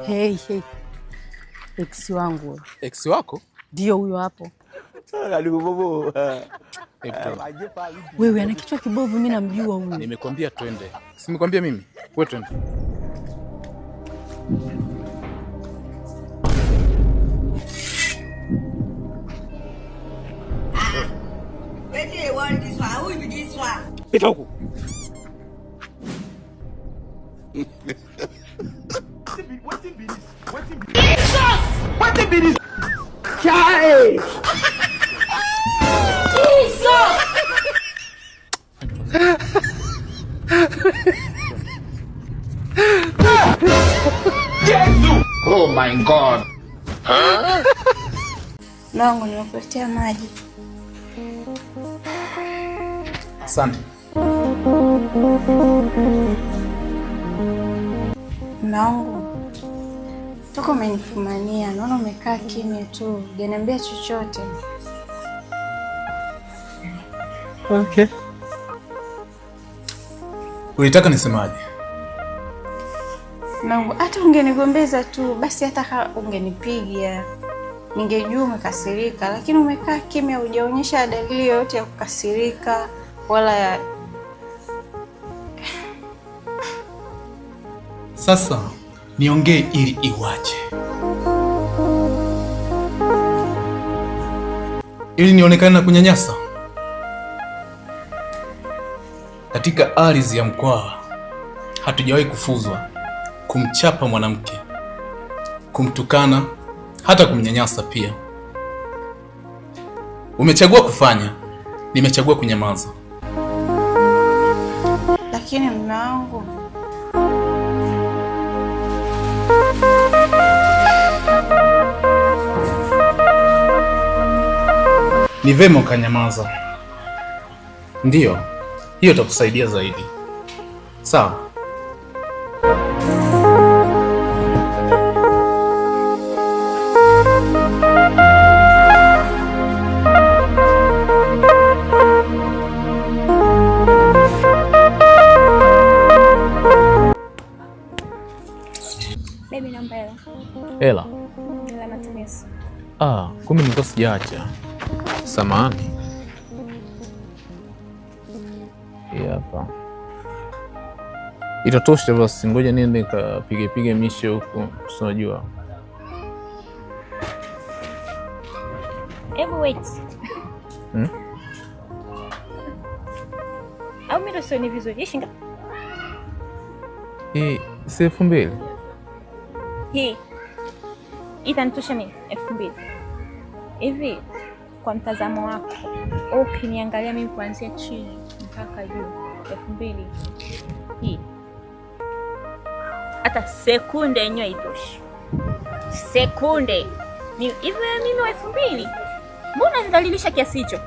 Hey. Ex wangu. Ex wako? Ndio huyo hapo. Wewe ana kichwa kibovu, mimi namjua huyo. Nimekwambia twende. Si nimekwambia mimi? Wewe twende. Pita huko. What be this? Chai! Jesus! Oh my God. Nangu nimekuletea maji. Asante. Nangu. Toka umenifumania, naona umekaa kimya tu, hujaniambia chochote. Okay. Ulitaka nisemaje? Nangu, hata ungenigombeza tu, basi hata ungenipigia. Ningejua umekasirika, lakini umekaa kimya, hujaonyesha dalili yoyote ya kukasirika wala ya... Sasa niongee ili iwaje? Ili nionekane na kunyanyasa? Katika ardhi ya Mkwawa hatujawahi kufuzwa kumchapa mwanamke, kumtukana, hata kumnyanyasa pia. Umechagua kufanya, nimechagua kunyamaza. Lakini mume wangu, ni vema ukanyamaza. Ndiyo, hiyo itakusaidia zaidi. Sawa? baby naomba hela. Hela? Hela matumizi. Kumbe nilikuwa sijaacha. Samahani. Hapa. Itatosha basi, ngoja niende nikapige mishe huko, unajua. Hebu wait. Au mimi sio ni vizuri shinga. Hii 2,000. Hii itanitosha mimi 2,000. Hivi kwa mtazamo wako, ukiniangalia mimi kuanzia chini mpaka juu 2,000 hii hata sekunde yenyewe itoshi. Sekunde ni hivi mimi 2,000? Mbona nidhalilisha kiasi hicho?